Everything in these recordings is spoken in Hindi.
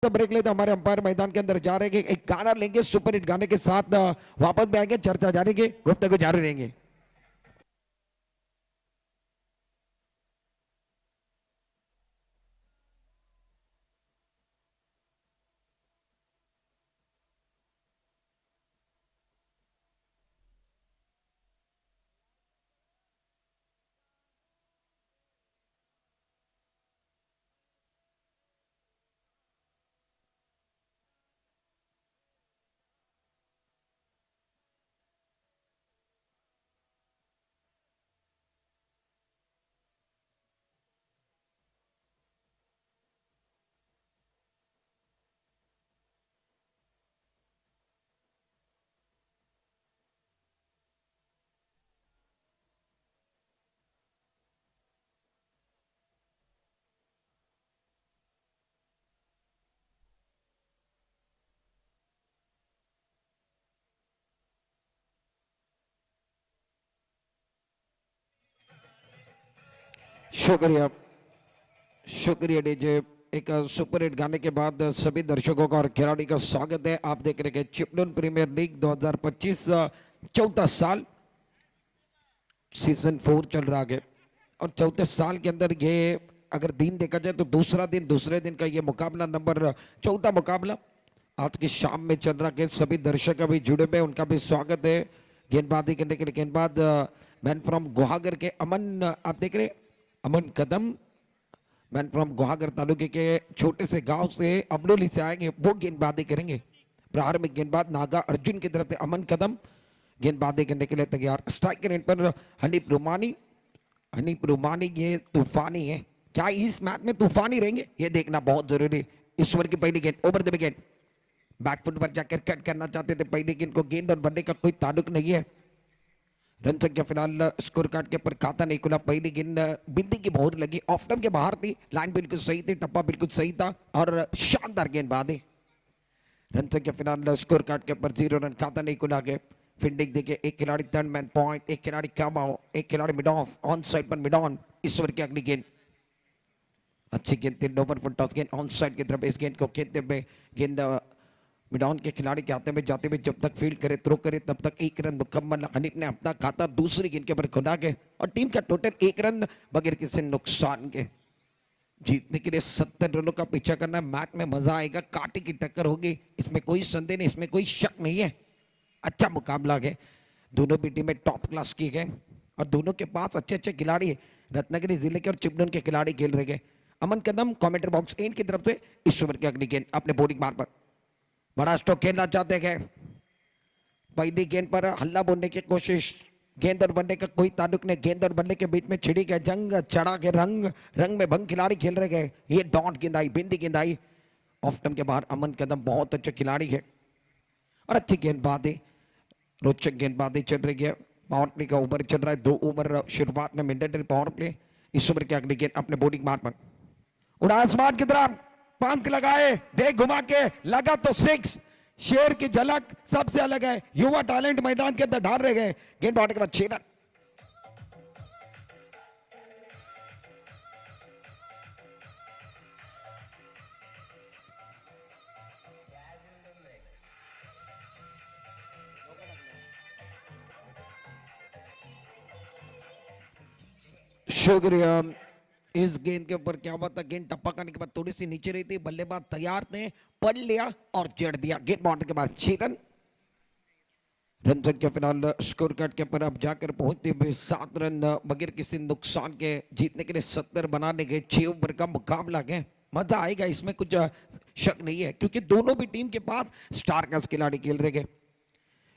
ब्रेक लेते हमारे अंपायर मैदान के अंदर जा रहे हैं, एक गाना लेंगे, सुपर हिट गाने के साथ वापस भी आएंगे, चर्चा जारी के गुफ्तगू जारी रहेंगे। शुक्रिया शुक्रिया डीजे। एक सुपर हिट गाने के बाद सभी दर्शकों का और खिलाड़ी का स्वागत है। आप देख रहे हैं चिपलून प्रीमियर लीग 2025 चौथा साल, सीजन 4 चल रहा है और चौथे साल के अंदर ये अगर दिन देखा जाए तो दूसरे दिन का ये मुकाबला नंबर चौथा मुकाबला आज की शाम में चल रहा है। सभी दर्शक अभी जुड़े हुए, उनका भी स्वागत है। गेंदबाजी करने के लिए गेंदबाज मैन फ्रॉम गुहागर के अमन, आप देख रहे अमन कदम, मैन फ्रॉम गुहागर तालुके के छोटे से गांव से अमलोली से आएंगे, वो गेंदबाजी करेंगे। प्रारंभिक गेंदबाज नागा अर्जुन की तरफ से अमन कदम गेंदबाजी करने के लिए तैयार। स्ट्राइकर एंड पर हनीफ रुमानी ये तूफानी है, क्या इस मैच में तूफानी रहेंगे ये देखना बहुत जरूरी। ईश्वर की पहली गेंद ओवर द विकेट, बैकफुट पर जाकर कट करना चाहते थे पहली गेंद को, गेंद और बनने का कोई ताल्लुक नहीं है। रन संख्या फिलहाल स्कोर कार्ड के ऊपर खाता नहीं खुला। पहली गेंद बिंदी की मोहर लगी, ऑफ स्टंप के बाहर थी, लाइन बिल्कुल सही थी, टप्पा बिल्कुल सही था और शानदार गेंदबाजी। रन संख्या फिलहाल स्कोर कार्ड के ऊपर 0 रन, खाता नहीं खुला गया। फील्डिंग देखिए, एक खिलाड़ी थर्ड मैन पॉइंट, एक खिलाड़ी कम आओ, एक खिलाड़ी मिड ऑफ, ऑन साइड पर मिड ऑन। ईश्वर की अगली गेंद अच्छी गेंद थी, ओवर फुट टॉस गेंद ऑन साइड की तरफ। इस गेंद को खेलते हुए गेंद मिडॉन के खिलाड़ी के हाथे में जाते हुए जब तक फील्ड करे थ्रो करे तब तक 1 रन मुकम्मल। हनीफ ने अपना खाता दूसरी गेंद के ऊपर खुला के और टीम का टोटल 1 रन बगैर किसी नुकसान के। जीतने के लिए 70 रनों का पीछा करना, मैच में मजा आएगा, कांटे की टक्कर होगी, इसमें कोई संदेह नहीं, इसमें कोई शक नहीं है। अच्छा मुकाबला है, दोनों भी टीमें टॉप क्लास की गए और दोनों के पास अच्छे अच्छे खिलाड़ी है। रत्नागिरी जिले के और चिपलून के खिलाड़ी खेल रहे हैं। अमन कदम कमेंट्री बॉक्स एंड की तरफ से इस ओवर की अगली गेंद अपने बॉलिंग मार पर बड़ा स्ट्रोक खेलना चाहते हैं। पहली गेंद पर हल्ला बोलने की कोशिश, गेंद और बनने का कोई ताल्लुक नहीं, गेंद और बनने के बीच में छिड़ी गए जंग, चढ़ा के रंग में भंग खिलाड़ी खेल रहे गए। ये डॉट गेंद आई, बिंदी गेंद आई, ऑफ स्टंप के बाहर। अमन कदम बहुत अच्छे खिलाड़ी है और अच्छी गेंदबाजी, रोचक गेंदबाजी चल रही है। पावर प्ले का ओवर चल रहा है, 2 ओवर शुरुआत में मैंडेटरी पावर प्ले। इस ओवर की अगली गेंद अपने बॉलिंग मार पर उड़ा आसमान की तरफ, पंख लगाए, देख घुमा के लगा तो 6। शेर की झलक सबसे अलग है, युवा टैलेंट मैदान के अंदर ढाल रहे गए। गेंद बाउंड्री के बाद 6 रन। शुक्रिया। इस गेंद के ऊपर क्या हुआ था, गेंद टप्पा करने के बाद थोड़ी सी नीचे रही थी, बल्लेबाज तैयार थे, पढ़ लिया और जड़ दिया। गेंद बाउंड्री के बाद 6 रन। रन संख्या फिलहाल स्कोर कार्ड के ऊपर अब जाकर पहुंचते हुए 7 रन बगैर किसी नुकसान के। जीतने के लिए 70 बनाने के 6 ओवर का मुकाबला है, मजा आएगा, इसमें कुछ शक नहीं है क्योंकि दोनों भी टीम के पास स्टार क्लास खिलाड़ी खेल रहे हैं।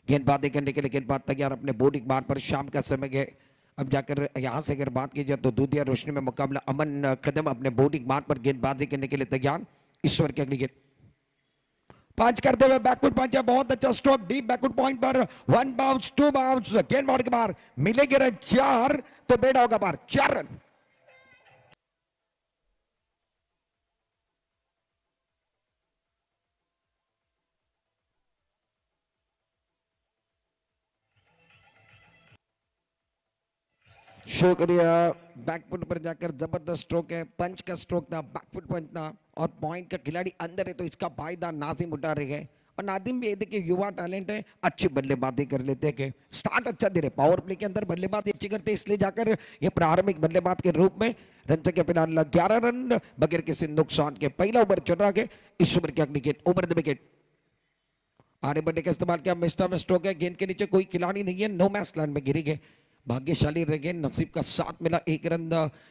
गेंदबाजी करने के लिए गेंदबाज तैयार अपने बॉलिंग बार पर, शाम का समय है। अब जाकर यहां से अगर बात की जाए तो दूधिया रोशनी में मुकाबला। अमन कदम अपने बॉलिंग बार पर गेंदबाजी करने के लिए तैयार। ईश्वर की अगली गेंद पांच करते हुए बैकफुट पंच है, बहुत अच्छा स्ट्रोक डीप बैकफुट पॉइंट पर, 1 बाउंस 2 बाउंस, गेंद बाउंड्री के बाहर। मिलेंगे रन 4 तो बेड़ा होगा बाहर, 4 रन। शुक्रिया। बैकफुट पर जाकर जबरदस्त स्ट्रोक है, पंच का स्ट्रोक था, बैकफुट पंच था और पॉइंट का खिलाड़ी अंदर है तो इसका फायदा नाजिम उठा रहे हैं। और नादिम भी ये देखिए युवा टैलेंट है, अच्छी बल्लेबाजी कर लेते हैं। स्टार्ट अच्छा दे रहे, पावर प्ले के अंदर बल्लेबाजी अच्छी करते हैं, इसलिए जाकर ये प्रारंभिक बल्लेबाज के रूप में रन संख्या फिलहाल 11 रन बगैर किसी नुकसान के। पहला ओवर चल रहा है, इस ओवर की अगली गेंद ओवर द विकेट। आड़े बढ़ने का इस्तेमाल किया, मिस्टर में स्ट्रोक है, गेंद के नीचे कोई खिलाड़ी नहीं है, नो मैच लाइन में गिरी गए। भाग्यशाली रह गए, नसीब का साथ मिला, एक रन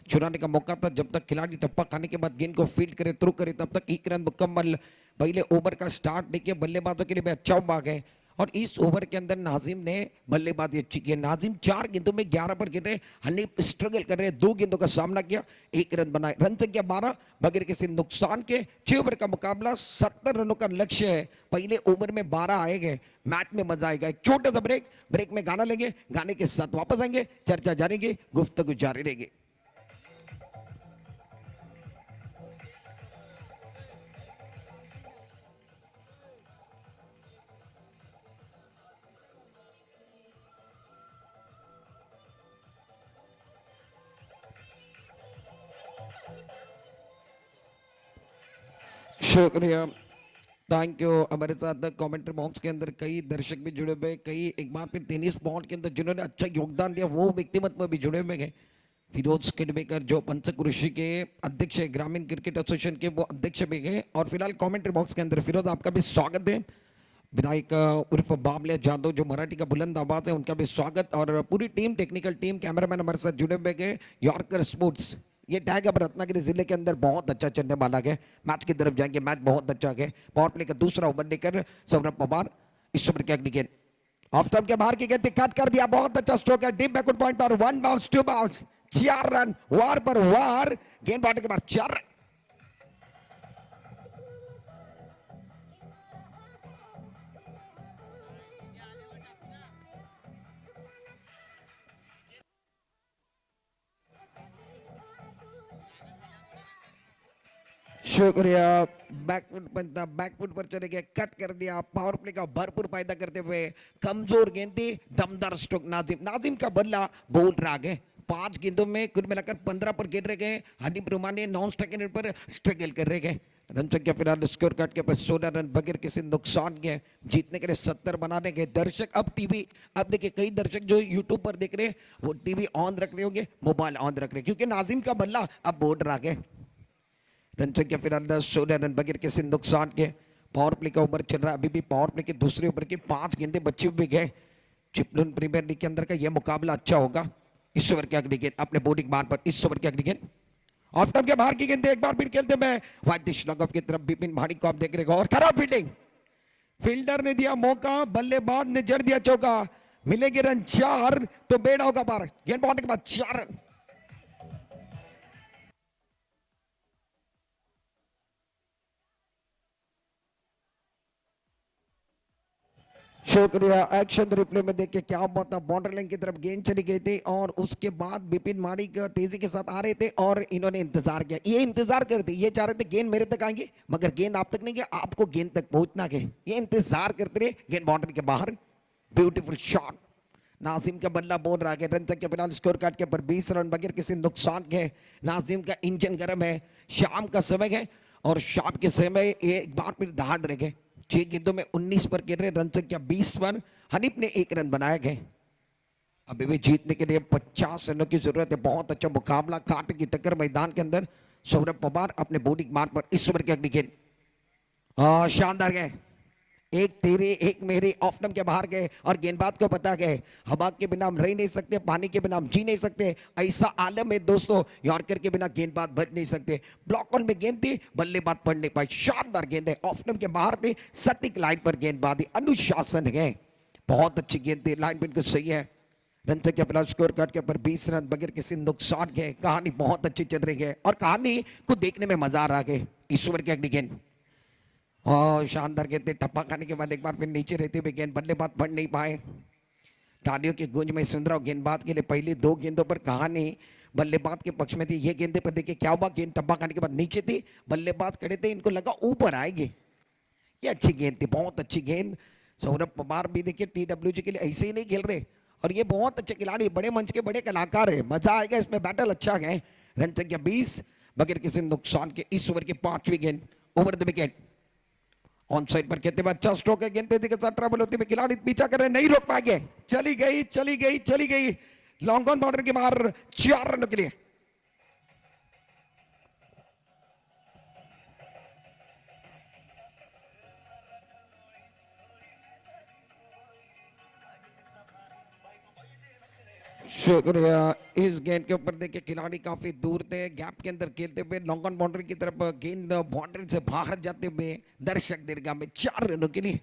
चुराने का मौका था। जब तक खिलाड़ी टप्पा खाने के बाद गेंद को फील्ड करे, थ्रू करे, तब तक एक रन मुकम्मल। पहले ओवर का स्टार्ट देखिए, बल्लेबाजों के लिए भी अच्छा भाग है और इस ओवर के अंदर नाजिम ने बल्लेबाजी अच्छी की है। नाजिम 4 गेंदों में 11 पर गिर रहे, हनीफ स्ट्रगल कर रहे, 2 गेंदों का सामना किया, 1 रन बनाए, रन संख्या 12 बगैर किसी नुकसान के। 6 ओवर का मुकाबला, 70 रनों का लक्ष्य है। पहले ओवर में 12 आएंगे, मैच में मजा आएगा। एक छोटा सा ब्रेक, ब्रेक में गाना लेंगे, गाने के साथ वापस आएंगे, चर्चा जारी रहेगी, गुफ्तगू जारी रहेगी। शुक्रिया, थैंक यू। हमारे साथ कमेंट्री बॉक्स के अंदर कई दर्शक भी जुड़े हुए, कई एक बार फिर टेनिस बॉल के अंदर जिन्होंने अच्छा योगदान दिया वो व्यक्तिमत्व भी जुड़े हुए हैं। फिरोज किडवेकर जो पंचक ऋषि के अध्यक्ष है, ग्रामीण क्रिकेट एसोसिएशन के वो अध्यक्ष भी हैं। और फिलहाल कमेंट्री बॉक्स के अंदर फिरोज आपका भी स्वागत है। विनायक उर्फ बाबले जादव जो मराठी का बुलंद आवाज है, उनका भी स्वागत। और पूरी टीम, टेक्निकल टीम, कैमरामैन हमारे साथ जुड़े हुए हैं। यॉर्कर स्पोर्ट्स ये टैग अब रत्नागिरी जिले के अंदर बहुत अच्छा चलने वाला है। मैच की तरफ जाएंगे, मैच बहुत अच्छा है। पावर प्ले का दूसरा ओवर लेकर सौरभ पवार, इस ओवर की अगली गेंद ऑफ स्टंप के बाहर की गेंद कट कर दिया, बहुत अच्छा स्ट्रोक है, डीप बैकवर्ड पॉइंट पर 1 बाउंस 2 बाउंस, 4 रन, वार पर वार, गेंद बांटने के बाद 4 रन। शुक्रिया। बैकफुट पंचा, बैकफुट पर चले गए, कट कर दिया, पावर प्ले का भरपूर फायदा करते हुए। कमजोर गेंद थी, दमदार स्ट्रोक नाजिम, नाजिम का बल्ला बोल रहा है। 5 गेंदों में कुल मिलाकर 15 पर गिर रहे गए। हनीफ रुमानी नॉन स्ट्राइक पर स्ट्रगल कर रहे गए। रन संख्या फिलहाल स्कोर कार्ड के पास 16 रन बगैर किसी नुकसान के। जीतने के लिए 70 बनाने के दर्शक अब टीवी, अब देखिए कई दर्शक जो यूट्यूब पर देख रहे हैं वो टीवी ऑन रख रहे होंगे, मोबाइल ऑन रख रहे, क्योंकि नाजिम का बल्ला अब बोल रहा है। रन संख्या फिलहाल 16 रन बगैर किसी नुकसान के। पावर प्ले का ओवर चल रहा है, अभी भी पावर प्ले के दूसरे ओवर की 5 गेंदे बचे हुए गए। चिपलून प्रीमियर लीग के अंदर का यह मुकाबला अच्छा होगा। इस ओवर की अगली गेंद अपने बॉलिंग मान पर, इस ओवर की अगली गेंद ऑफ स्टंप के बाहर की गेंद, एक बार फिर खेलते में वाइड दिश लॉन्ग ऑफ की तरफ बिपिन भाड़ी को आप देख रहे हो। और खराब फील्डिंग, फील्डर ने दिया मौका, बल्लेबाज ने जड़ दिया चौका। मिलेंगे रन 4 तो बेड़ा होगा पार। गेंद बाउंड्री के बाद 4 रन। शुक्रिया। एक्शन रिप्ले में देखिए क्या हुआ था, बाउंड्री लाइन की तरफ गेंद चली गई थी और उसके बाद बिपिन मारिक तेजी के साथ आ रहे थे और इन्होंने इंतजार किया, ये इंतजार करते, ये चाह रहे थे गेंद मेरे तक आएंगे मगर गेंद आप तक नहीं गया, आपको गेंद तक पहुंचना है, ये इंतजार करते रहे। गेंद बाउंड्री के बाहर, ब्यूटीफुल शॉट, नाजिम का बल्ला बोल रहा है। रन के फिलहाल स्कोर कार्ड के ऊपर 20 रन बगैर किसी नुकसान के। नाजिम का इंजन गर्म है, शाम का समय है और शाम के समय एक बार फिर दहाड़ रहे। 6 गेंदों में 19 पर गिर रहे, रन संख्या 20 पर। हनीफ ने 1 रन बनाया गए। अभी भी जीतने के लिए 50 रनों की जरूरत है। बहुत अच्छा मुकाबला, कांटे की टक्कर मैदान के अंदर। सौरभ पवार अपने बॉलिंग मार्ग पर, इस ओवर की अगली गेंद शानदार गए, एक तेरे एक मेरे, ऑफ स्टंप के बाहर गए और गेंदबाज को पता गए हवा के बिना हम रह नहीं सकते, पानी के बिना हम जी नहीं सकते, ऐसा आलम है दोस्तों, यॉर्कर के बिना गेंदबाज बच नहीं सकते। ब्लॉक ऑन में गेंद थी, बल्लेबाज पढ़ नहीं पाए, शानदार गेंद है, ऑफ स्टंप के बाहर थे, सटीक लाइन पर गेंदबाजी, अनुशासन है, बहुत अच्छी गेंद थी, लाइन बिल्कुल सही है। रन संख्या फिलहाल स्कोर कार्ड के ऊपर 20 रन बगैर किसी नुकसान के। कहानी बहुत अच्छी चल रही है और कहानी को देखने में मजा आ रहा है। इस ओवर की अगली गेंद और शानदार गेंद, टप्पा खाने के बाद एक बार फिर नीचे रहते हुए गेंद, बल्लेबाज बढ़ नहीं पाए। तालियों की गूंज में सुन रहा हूं, गेंदबाज के लिए पहली 2 गेंदों पर कहानी बल्लेबाज के पक्ष में थी। ये गेंदे पर देखिए क्या हुआ, गेंद टप्पा खाने के बाद नीचे थी, बल्लेबाज खड़े थे, इनको लगा ऊपर आएगी। ये अच्छी गेंद थी, बहुत अच्छी गेंद। सौरभ पवार भी देखिए TWG के लिए ऐसे ही नहीं खेल रहे, और ये बहुत अच्छे खिलाड़ी, बड़े मंच के बड़े कलाकार है, मजा आएगा इसमें, बैटल अच्छा है। रन संख्या 20 बगैर किसी नुकसान के इस ओवर की 5वीं गेंद over the wicket. On side पर खेलते हुए अच्छा स्ट्रोक है, गेंद तेजी के साथ ट्रैवल होते हुए खिलाड़ी पीछा कर रहे, नहीं रोक पाएंगे, चली गई चली गई चली गई, लॉन्ग ऑन बाउंड्री के बाहर 4 रनों के लिए। शुक्रिया। इस गेंद के ऊपर देखिए खिलाड़ी काफी दूर थे, गैप के अंदर खेलते हुए लॉन्ग ऑन बाउंड्री की तरफ गेंद बाउंड्री से बाहर जाते हुए दर्शक दीर्घा में 4 रनों के लिए।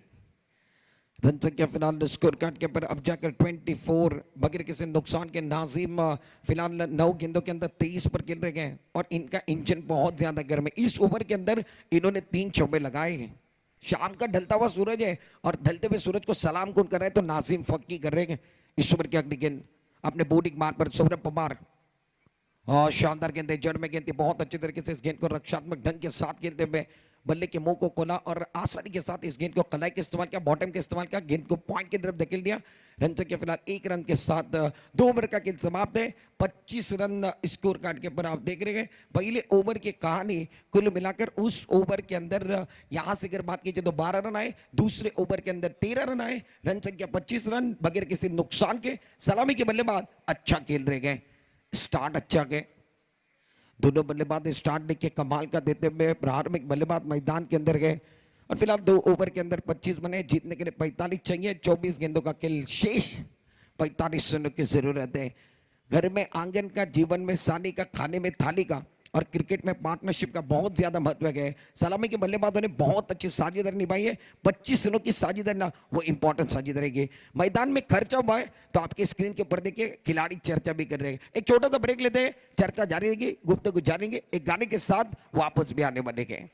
रन संख्या फिलहाल स्कोर कार्ड के ऊपर अब जाकर 24 बगैर किसी नुकसान के। नाजिम फिलहाल 9 गेंदों के अंदर 23 पर खेल रहे हैं और इनका इंजन बहुत ज्यादा गर्म है। इस ओवर के अंदर इन्होंने 3 चौबे लगाए हैं। शाम का ढलता हुआ सूरज है और ढलते हुए सूरज को सलाम कौन कर रहे हैं तो नाजिम फक्की कर रहे हैं। इस ओवर की अगली गेंद अपने बॉलिंग मार पर सौरभ पवार, और शानदार गेंद जड़ में गेंद बहुत अच्छे तरीके से इस गेंद को रक्षात्मक ढंग के साथ खेलते हुए बल्ले के मुंह को खोला और आसानी के साथ इस गेंद को कलाई के इस्तेमाल किया, बॉटम के इस्तेमाल किया, गेंद को पॉइंट की तरफ धकेल दिया। रन संख्या फिलहाल 1 रन के साथ 2 ओवर का खेल समाप्त है। 25 रन स्कोर कार्ड के ऊपर आप देख रहे हैं। पहले ओवर की कहानी कुल मिलाकर उस ओवर के अंदर यहां से अगर बात कीजिए तो 12 रन आए, दूसरे ओवर के अंदर 13 रन आए, रन संख्या 25 रन बगैर किसी नुकसान के। सलामी के बल्लेबाज अच्छा खेल रहे गए, स्टार्ट अच्छा गए, दोनों बल्लेबाज स्टार्ट देखिए कमाल का देते हुए प्रारंभिक बल्लेबाज मैदान के अंदर गए और फिलहाल 2 ओवर के अंदर 25 बने, जीतने के लिए 45 चाहिए। 24 गेंदों का खेल शेष, 45 रनों की जरूरत है। घर में आंगन का, जीवन में सानी का, खाने में थाली का और क्रिकेट में पार्टनरशिप का बहुत ज्यादा महत्व है। सलामी के बल्लेबाजों ने बहुत अच्छी साझेदारी निभाई है। 25 रनों की साझेदारी ना वो इंपॉर्टेंट साझेदारी है। मैदान में खर्चा हुआ है तो आपके स्क्रीन के ऊपर देखिए खिलाड़ी चर्चा भी कर रहे हैं। एक छोटा सा ब्रेक लेते हैं, चर्चा जारी रहेगी, गुफ्तगू जारी रहेगी, एक गाने के साथ वापस भी आने वाले हैं।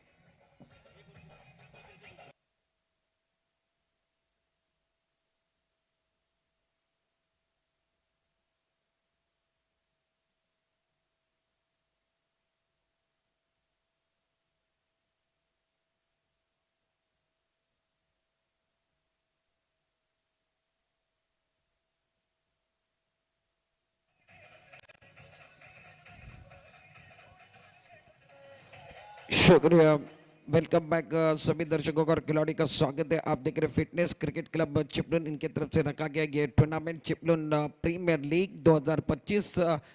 शुक्रिया। वेलकम बैक सभी दर्शकों का और खिलाड़ी का स्वागत है। आप देख रहे फिटनेस क्रिकेट क्लब चिपलुन, इनकी तरफ से रखा गया ये tournament Chiplun premiere league 2025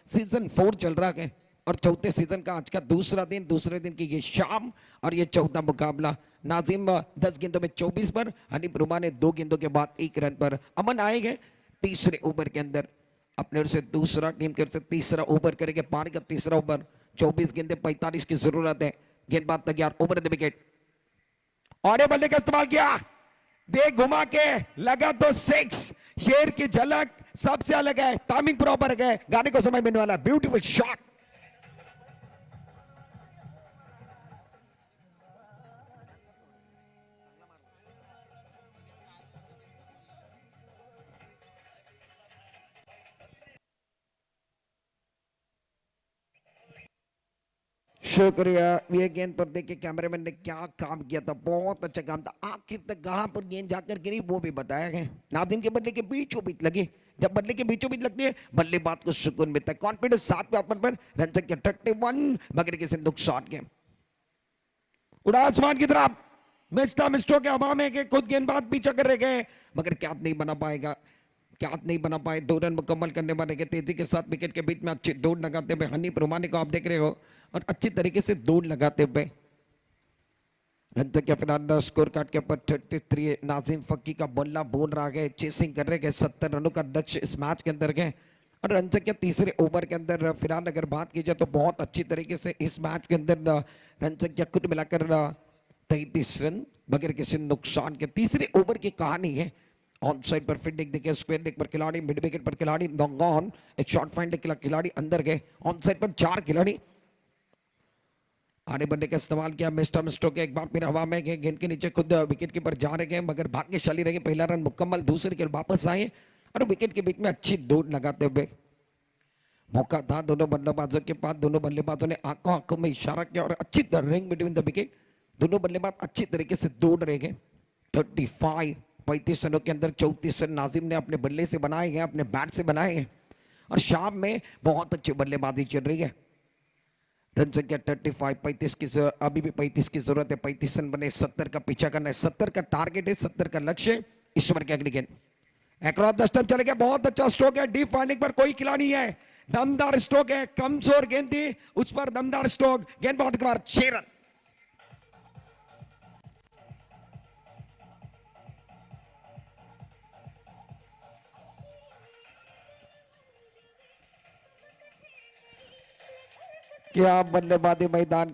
season 4 चल रहा है और चौथे सीजन का आज का दूसरा दिन, दूसरे दिन की ये शाम और ये चौथा मुकाबला। नाजिम 10 गेंदों में 24 पर, हनीफ रुमा ने 2 गेंदों के बाद 1 रन पर। अमन आएंगे तीसरे ओवर के अंदर, अपने ओर से दूसरा, टीम की ओर से तीसरा ओवर करेंगे। पारी का तीसरा ओवर, 24 गेंदे 45 की जरूरत है। गेंदबाज तैयार, ओवर द विकेट, और बल्ले का इस्तेमाल किया, देख घुमा के लगा तो 6। शेर की झलक सबसे अलग है, टाइमिंग प्रॉपर है, गाने को समय मिलने वाला, ब्यूटीफुल शॉट। शुक्रिया। ये गेंद पर देखिए कैमरामैन ने क्या काम किया था, बहुत अच्छा काम था। आखिर तक कहां पर गेंद जाकर गिरी वो भी बताया गया। नादिम के बल्ले के बीचों बीच लगी, जब बल्ले के बीचों बीच लगती है बल्लेबाज को सुकून मिलता है, कॉन्फिडेंस 7वें ओवर पर। रन संख्या 31 बगैर किसी नुकसान के। उड़ा आसमान की तरफ, मिस्टा मिस्टो के हवा में के खुद गेंदबाज पीछा कर रहे गए मगर क्या नहीं बना पाएगा, क्या नहीं बना पाए। 2 रन मुकम्मल करने वाले के तेजी के साथ विकेट के बीच में अच्छी दौड़ लगाते हुए हनीफ रुमानी को आप देख रहे हो और अच्छी तरीके से दौड़ लगाते हुए। रन संख्या फिलहाल स्कोर कार्ड के ऊपर 33। नाजिम फक्की का बल्ला बोल रहा है, चेसिंग कर रहे हैं, 70 रनों का लक्ष्य इस मैच के अंदर गए और रन संख्या तीसरे ओवर के अंदर फिलहाल अगर बात की जाए तो बहुत अच्छी तरीके से इस मैच के अंदर रन संख्या कुल मिलाकर 33 रन बगैर किसी नुकसान के। तीसरे ओवर की कहानी है। ऑन साइड पर फील्डिंग देखिए, स्क्वायर लेग पर खिलाड़ी, मिड विकेट पर खिलाड़ी, लॉन्ग ऑन, एक शॉर्ट फाइंड खिलाड़ी अंदर गए। ऑन साइड पर 4 खिलाड़ी, आने बनने का इस्तेमाल किया। मिस्टर मिस्टो के एक बार फिर हवा में गए, गेंद के नीचे खुद विकेट कीपर जा रहे हैं मगर भाग्यशाली रहे। पहला रन मुकम्मल, दूसरे के वापस आए और विकेट के बीच में अच्छी दौड़ लगाते हुए मौका था दोनों बल्लेबाजों के पास। दोनों बल्लेबाजों ने आंखों आंखों में इशारा किया और अच्छी रनिंग बिटवीन द विकेट। दोनों बल्लेबाज अच्छी तरीके से दौड़ रहे हैं। 35 35 रनों के अंदर 34 रन नाजिम ने अपने बल्ले से बनाए हैं, अपने बैट से बनाए हैं और शाम में बहुत अच्छी बल्लेबाजी चल रही है। रन संख्या 35, 35 की अभी भी 35 की जरूरत है। 35 रन बने, 70 का पीछा करना है, 70 का टारगेट है, 70 का लक्ष्य है। इस ओवर की अगली गेंद अक्रॉस द स्टंप चले गए, बहुत अच्छा स्ट्रोक है, डीप फाइंडिंग पर कोई खिलाड़ी है, दमदार स्ट्रोक है, कमजोर गेंद थी उस पर दमदार स्ट्रोक, गेंद बहुत के बाद 6 रन। क्या बल्लेबाजी मैदान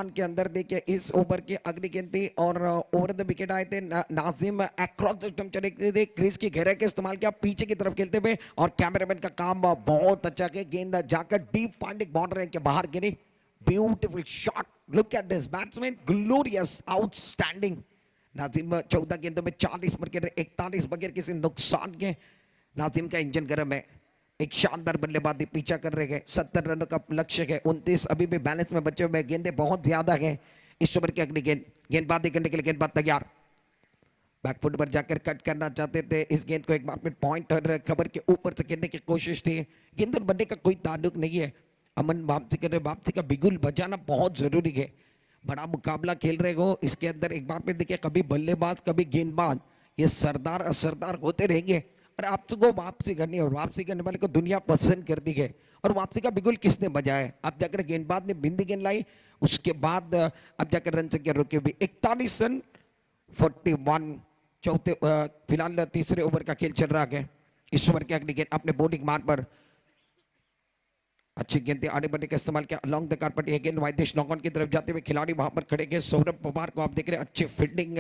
के अंदर देखिए इस ओवर की अगली गेंद थी और ओवर द विकेट आए थे। नाजिम अक्रॉस द स्टंप चले गए थे, क्रीज की घेरे के इस्तेमाल किया पीछे की तरफ खेलते हुए और कैमरामैन का काम बहुत अच्छा किया, गेंद जाकर डीप फाइंडिंग बाउंड्री के बाहर गिरी। Beautiful shot, look at this batsman, glorious, outstanding. Nazim 14 गेंदों में 40 पर 41 बगैर किसी नुकसान के नाजिम का इंजन गर्म है। एक शानदार बल्लेबाजी पीछा कर रहे हैं, 70 रनों का लक्ष्य है, 29 अभी भी बैलेंस में बचे हुए, गेंदें बहुत ज्यादा है। इस ओवर की अगली गेंदबाजी करने के लिए गेंदबाज तैयार, बैकफुट पर जाकर कट करना चाहते थे, इस गेंद को एक बार फिर पॉइंट कवर के ऊपर से खेलने की कोशिश थी, गेंद बनने का कोई ताल्लुक नहीं है। अमन वापसी कर रहे, वापसी का बिगुल बजाना बहुत जरूरी है। बड़ा मुकाबला खेल रहे हो, इसके अंदर एक बार फिर देखिए कभी बल्लेबाज कभी गेंदबाज, ये सरदार असरदार होते रहेंगे और आपको वापसी करनी है और वापसी करने वाले को दुनिया पसंद करती है। और वापसी का बिगुल किसने बजाया? अब जाकर गेंदबाज ने बिंदी गेंद लाई, उसके बाद अब जाकर रन संख्या रुकी हुई 41 रन 41। चौथे फिलहाल तीसरे ओवर का खेल चल रहा है। इस ओवर की अगली गेंद अपने बॉलिंग मार्ग पर अच्छी गेंद आने बढ़ने का इस्तेमाल किया, अलॉन्ग द कारपेट, ये गेंद वाइडेस्ट नॉक ऑन की तरफ जाते हुए खिलाड़ी वहां पर खड़े गए। सौरभ पवार को आप देख रहे हैं, अच्छी फील्डिंग,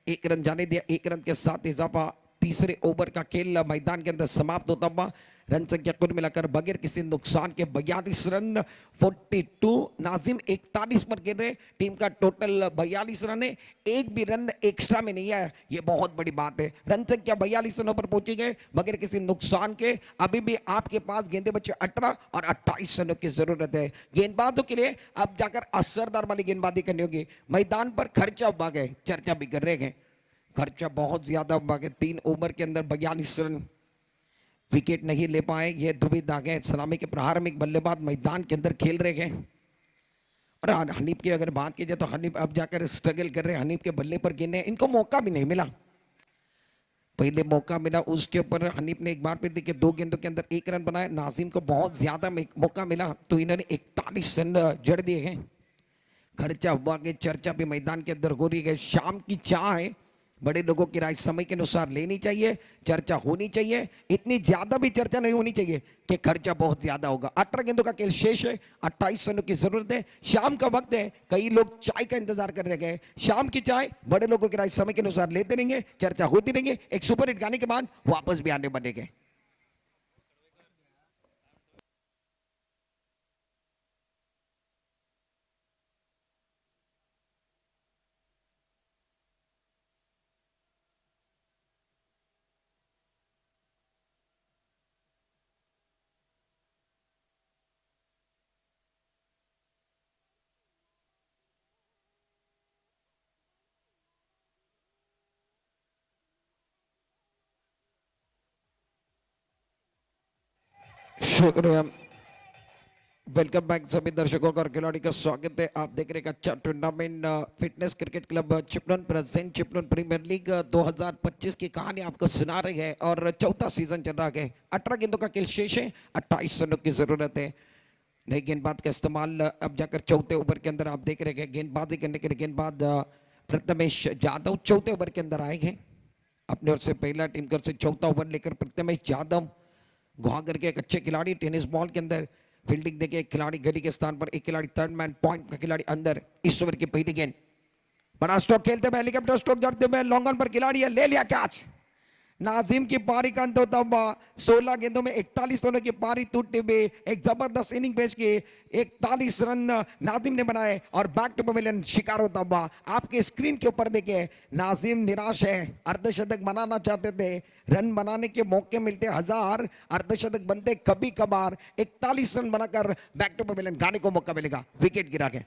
1 रन जाने दिया, 1 रन के साथ इजाफा। तीसरे ओवर का खेल मैदान के अंदर समाप्त होता हुआ, रन संख्या कुल मिलाकर बगैर किसी नुकसान के 42 रन 42। नाजिम 41 पर गिर रहे, टीम का टोटल 42 रन है, एक भी रन एक्स्ट्रा में नहीं आया, ये बहुत बड़ी बात है। रन संख्या 42 रनों पर पहुंची गए बगैर किसी नुकसान के। अभी भी आपके पास गेंदे बचे 18 और 28 रनों की जरूरत है। गेंदबाजों के लिए अब जाकर असरदार वाली गेंदबाजी करनी होगी। मैदान पर खर्चा भागे, चर्चा भी कर रहे हैं, खर्चा बहुत ज्यादा भागे। 3 ओवर के अंदर 42 रन, विकेट नहीं ले पाए, ये दुविधा है। सलामी के प्रहार में एक बल्लेबाज मैदान के अंदर खेल रहे हैं। और हनीफ की अगर बात की जाए तो हनीफ अब जाकर स्ट्रगल कर रहे हैं, हनीफ के बल्ले पर गेंदे, इनको मौका भी नहीं मिला। पहले मौका मिला उसके ऊपर हनीफ ने एक बार फिर देखिए 2 गेंदों के अंदर 1 रन बनाया। नाजिम को बहुत ज्यादा मौका मिला तो इन्होंने 41 रन जड़ दिए हैं। खर्चा हुआ के चर्चा भी मैदान के अंदर हो रही है। शाम की चाह है, बड़े लोगों की राय समय के अनुसार लेनी चाहिए, चर्चा होनी चाहिए, इतनी ज्यादा भी चर्चा नहीं होनी चाहिए कि खर्चा बहुत ज्यादा होगा। 18 गेंदों का खेल शेष है, 28 रनों की जरूरत है, शाम का वक्त है, कई लोग चाय का इंतजार कर रहे हैं। शाम की चाय बड़े लोगों की राय समय के अनुसार लेते रहेंगे, चर्चा होती रहेंगे, एक सुपर हिट गाने के बाद वापस भी आने बनेंगे। शुक्रिया, वेलकम बैक सभी दर्शकों का और खिलाड़ी का स्वागत है। आप देख रहे हैं अच्छा tournament fitness cricket club Chiplun present Chiplun premier league 2025 की कहानी आपको सुना रही है और चौथा सीजन चल रहा है। 18 गेंदों का खेल शेष है, 28 रनों की जरूरत है। नई गेंदबाज का इस्तेमाल अब जाकर चौथे ओवर के अंदर आप देख रहे हैं। गेंदबाजी करने के लिए गेंदबाज प्रथमेश यादव चौथे ओवर के अंदर आए हैं। अपने ओर से पहला टीम की ओर से चौथा ओवर लेकर प्रथमेश यादव घुमा करके एक अच्छे खिलाड़ी, टेनिस बॉल के अंदर फील्डिंग देके एक खिलाड़ी गली के स्थान पर, एक खिलाड़ी थर्ड मैन पॉइंट का खिलाड़ी अंदर। इस ओवर की पहली गेंद, बड़ा स्ट्रोक खेलते हुए, हेलीकॉप्टर स्ट्रोक जड़ते हुए, लॉन्ग ऑन पर खिलाड़ी है, ले लिया कैच। नाजिम की पारी का अंत होता हुआ, 16 गेंदों में 41 रनों की पारी टूटते हुए एक जबरदस्त इनिंग पेश की, 41 रन नाजिम ने बनाए और बैक टू पवेलियन शिकार होता हुआ। आपके स्क्रीन के ऊपर देखिए, नाजिम निराश है, अर्धशतक बनाना चाहते थे, रन बनाने के मौके मिलते 1000, अर्धशतक बनते कभी कभार, 41 रन बनाकर बैक टू पवेलियन गाने को मौका मिलेगा। विकेट गिरा के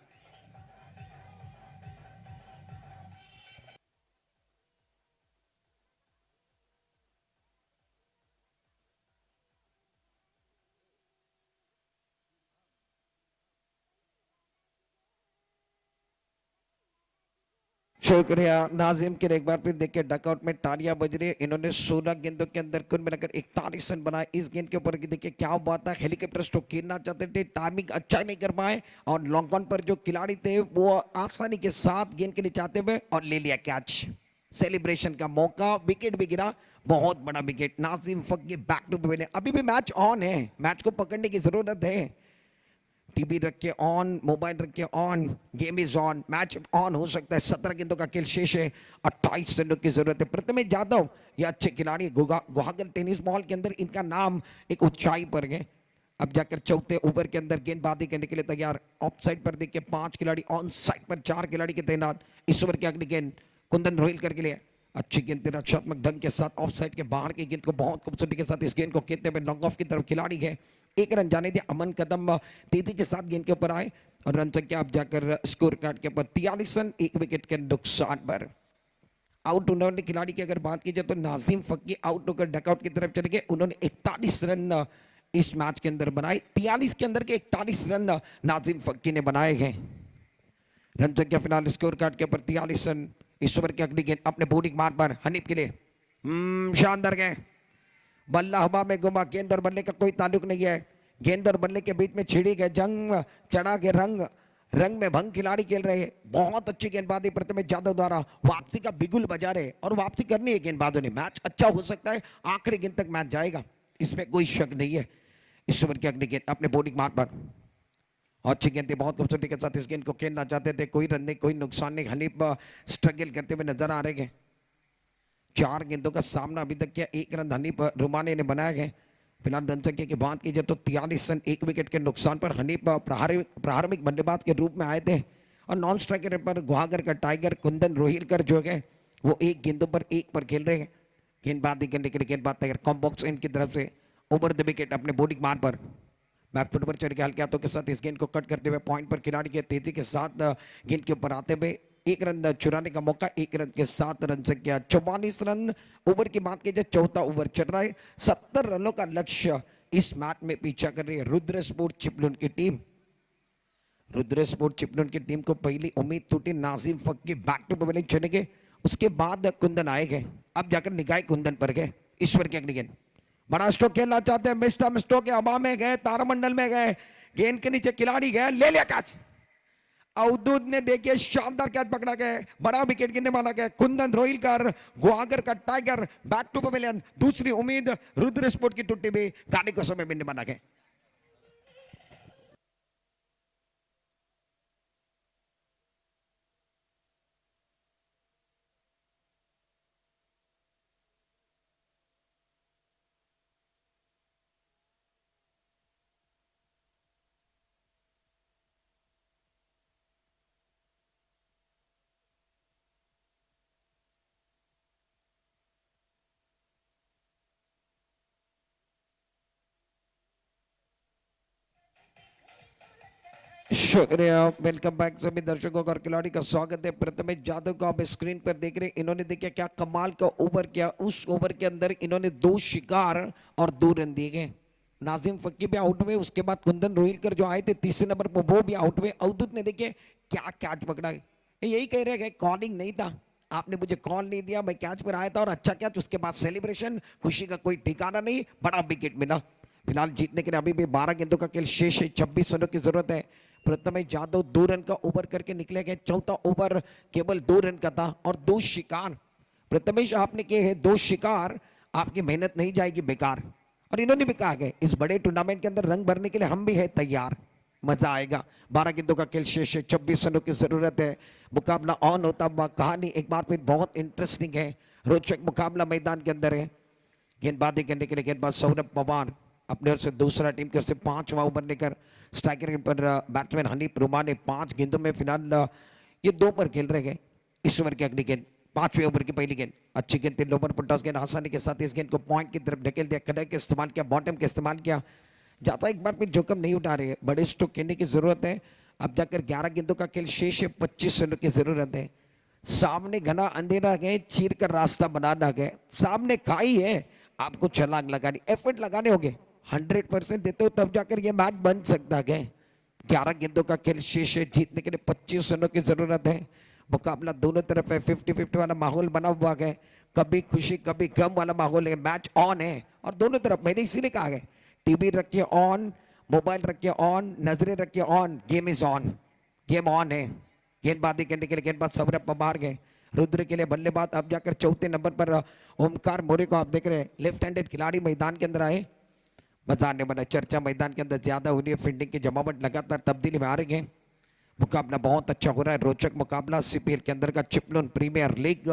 शुक्रिया नाजिम के एक बार फिर देखिए डकआउट में तालियां बज रही है। इन्होंने 16 गेंदों के अंदर कुल मिलाकर 41 रन बनाए। इस गेंद के ऊपर देखिए क्या बात है, हेलीकॉप्टर स्ट्रोक खेलना चाहते थे, टाइमिंग अच्छा नहीं कर पाए और लॉन्ग ऑन पर जो खिलाड़ी थे वो आसानी के साथ गेंद के लिए चाहते हुए और ले लिया कैच। सेलिब्रेशन का मौका, विकेट भी गिरा, बहुत बड़ा wicket. Nazim Fakki back to pavilion. अभी भी मैच ऑन है, मैच को पकड़ने की जरूरत है। टीवी रख के ऑन, मोबाइल रख के on, game is on, match on हो सकता है। 17 गेंदों का खेल शेष है, 28 रनों की जरूरत है। प्रथमेश यादव ये अच्छे खिलाड़ी, गुवाहाटी टेनिस बॉल के अंदर इनका नाम एक ऊंचाई पर है। अब जाकर चौथे ओवर के अंदर गेंदबाजी करने के लिए तैयार। ऑफ साइड पर देखिए 5 खिलाड़ी, ऑन साइड पर 4 खिलाड़ी के तैनात। इस ओवर की अगली गेंद कुंदन रोहिलकर के लिए अच्छी गेंद रक्षात्मक ढंग के साथ ऑफ साइड के बाहर की गेंद को बहुत खूबसूरती के साथ इस गेंद को खेलते हुए लॉन्ग ऑफ की तरफ खिलाड़ी है। एक रन जाने दिया। अमन कदम तेजी के साथ गेंद के ऊपर आए और रन संख्या आप जाकर स्कोर कार्ड के ऊपर 43 रन, 1 विकेट के नुकसान पर। आउट होने वाले खिलाड़ी की अगर बात की जाए तो नाजिम फक्की आउट होकर डकआउट की तरफ चले गए। उन्होंने 41 रन इस मैच के अंदर बनाए। 43 के अंदर के 41 रन नाजिम फक्की ने बनाए हैं। रन संख्या फिलहाल स्कोर कार्ड के ऊपर 43 रन। इस ओवर की अगली गेंद अपने बॉलिंग मार्ग पर हनीफ के लिए शानदार गए। बल्ला हवा में घुमा, गेंद और बल्ले का कोई ताल्लुक नहीं है। गेंद और बल्ले के बीच में छिड़ी गए, जंग चढ़ा के रंग में भंग खिलाड़ी खेल रहे हैं। बहुत अच्छी गेंदबाजी प्रथमेश यादव द्वारा वापसी का बिगुल बजा रहे और वापसी करनी है गेंदबाजों ने। मैच अच्छा हो सकता है, आखिरी गेंद तक मैच जाएगा, इसमें कोई शक नहीं है। इस ओवर की अगली गेंद अपने बॉलिंग मार्ग पर अच्छी गेंद थी, बहुत खूबसूरती के साथ इस गेंद को खेलना चाहते थे। कोई रन नहीं, कोई नुकसान नहीं। हनीफ स्ट्रगल करते हुए नजर आ रहे हैं। 4 गेंदों का सामना अभी तक किया, 1 रन हनीफ रुमाने ने बनाया है। फिलहाल रन संख्या की बात की जाए तो 43 रन, 1 विकेट के नुकसान पर। हनीफ प्रारंभिक बल्लेबाज के रूप में आए थे और नॉन स्ट्राइकर पर गुहागर का टाइगर कुंदन रोहिलकर जो है वो 1 गेंदों पर 1 पर खेल रहे हैं। गेंदबाजी करने के लिए गेंदबाज तैयार, कॉम्बॉक्स इनकी तरफ से ओवर द विकेट अपने बॉलिंग मार्ग पर बैकफुट पर चढ़ के हल्के हाथों के साथ इस गेंद को कट करते हुए पॉइंट पर खिलाड़ी के तेजी के साथ गेंद के ऊपर आते हुए 1 रन चुराने का मौका। 1 रन के साथ रन संख्या 44 रन। ओवर की बात की जाए, चौथा ओवर चल रहा है। 70 रनों का लक्ष्य इस मैच में पीछा कर रही है रुद्र स्पोर्ट चिपलुन की टीम। रुद्र स्पोर्ट चिपलुन की टीम को पहली उम्मीद टूटी। Nazim Fakki back to pavilion चले गए, उसके बाद कुंदन आए गए। अब जाकर निगाह कुंदन पर गए। ईश्वर की अगली गेंद, बड़ा स्ट्रोक खेलना चाहते हैं, मिस्टर स्ट्रोक के हवा में गए, तारामंडल में गए, गेंद के नीचे खिलाड़ी गए, ले लिया कैच। अवधूत ने देखिए शानदार कैच पकड़ा गया, बड़ा विकेट गिरने वाला गया। कुंदन रोहिलकर गुहागर का टाइगर बैक टू पवेलियन। दूसरी उम्मीद रुद्र स्पोर्ट की टूटी भी गाड़ी को समय मिलने वाला गया। शुक्रिया, वेलकम बैक सभी दर्शकों का और खिलाड़ी का स्वागत है। प्रथमेश यादव को आप स्क्रीन पर देख रहे हैं। इन्होंने देखिए क्या कमाल का ओवर किया। उस ओवर के अंदर इन्होंने 2 शिकार और 2 रन दिए गए। नाजिम फक्की भी आउट हुए, उसके बाद कुंदन रोहिलकर जो आए थे तीसरे नंबर पर वो भी आउट हुए। अवधूत ने देखिए क्या कैच पकड़ा है। यही कह रहे हैं कॉलिंग नहीं था, आपने मुझे कॉल नहीं दिया, मैं कैच पर आया था और अच्छा कैच। उसके बाद सेलिब्रेशन, खुशी का कोई ठिकाना नहीं, बड़ा विकेट मिला। फिलहाल जीतने के लिए अभी भी 12 गेंदों का खेल शेष है, 26 रनों की जरूरत है। प्रथमेश यादव 2 रन का ओवर करके निकले गए। चौथा ओवर केवल 2 रन का था और 2 शिकार। प्रथमेश आपने किए हैं 2 शिकार, आपकी मेहनत नहीं जाएगी बेकार। और इन्होंने भी कहा गया इस बड़े टूर्नामेंट के अंदर रंग भरने के लिए हम भी है तैयार, मजा आएगा। 12 गेंदों का खेल शेष है, 26 रनों की जरूरत है। मुकाबला ऑन होता हुआ कहानी एक बार फिर बहुत इंटरेस्टिंग है, रोचक मुकाबला मैदान के अंदर है। गेंदबाजी करने के लिए गेंदबाज सौरभ पवार अपने ओर से दूसरा, टीम की ओर से 5वां ओवर लेकर स्ट्राइकर पर बैट्समैन हनीफ रुमा ने 5 गेंदों में फिलहाल ये 2 पर खेल रहे हैं। इस ओवर की अगली गेंद 5वें ओवर की पहली गेंद, अच्छी गेंद थी, लोअर फुट टॉस गेंद आसानी के साथ इस गेंद को पॉइंट की तरफ ढकेल दिया। कड़क का इस्तेमाल किया, बॉटम का इस्तेमाल किया, जाता एक बार फिर जोखिम नहीं उठा रहे हैं, बड़े स्ट्रोक खेलने की जरूरत है। अब जाकर 11 गेंदों का खेल शेष है, 25 रनों की जरूरत है। सामने घना अंधेरा गए, चीर कर रास्ता बनाना गए, सामने खाई है, आपको छलांग लगानी, एफर्ट लगाने होंगे, 100% देते हो तब जाकर ये मैच बन सकता है। 11 गेंदों का खेल शेष है, जीतने के लिए 25 रनों की जरूरत है। मुकाबला दोनों तरफ है, 50-50 वाला माहौल बना हुआ है, कभी खुशी कभी गम वाला माहौल है। मैच ऑन है और दोनों तरफ, मैंने इसीलिए कहा है टीवी रखिए ऑन, मोबाइल रखिए ऑन, नजरें रखिए on, game is on, game on है। गेंदबाजी करने के लिए गेंदबाज सौरभ पवार गए, रुद्र के लिए बल्लेबाज अब जाकर चौथे नंबर पर ओमकार मोरे को आप देख रहे हैं, लेफ्ट हैंडेड खिलाड़ी मैदान के अंदर आए। बाजार ने बना चर्चा मैदान के अंदर ज्यादा हो रही है, फील्डिंग की जमावट लगातार तब्दीली में आ रही है। मुकाबला बहुत अच्छा हो रहा है, रोचक मुकाबला सीपीएल के अंदर का चिपलून प्रीमियर लीग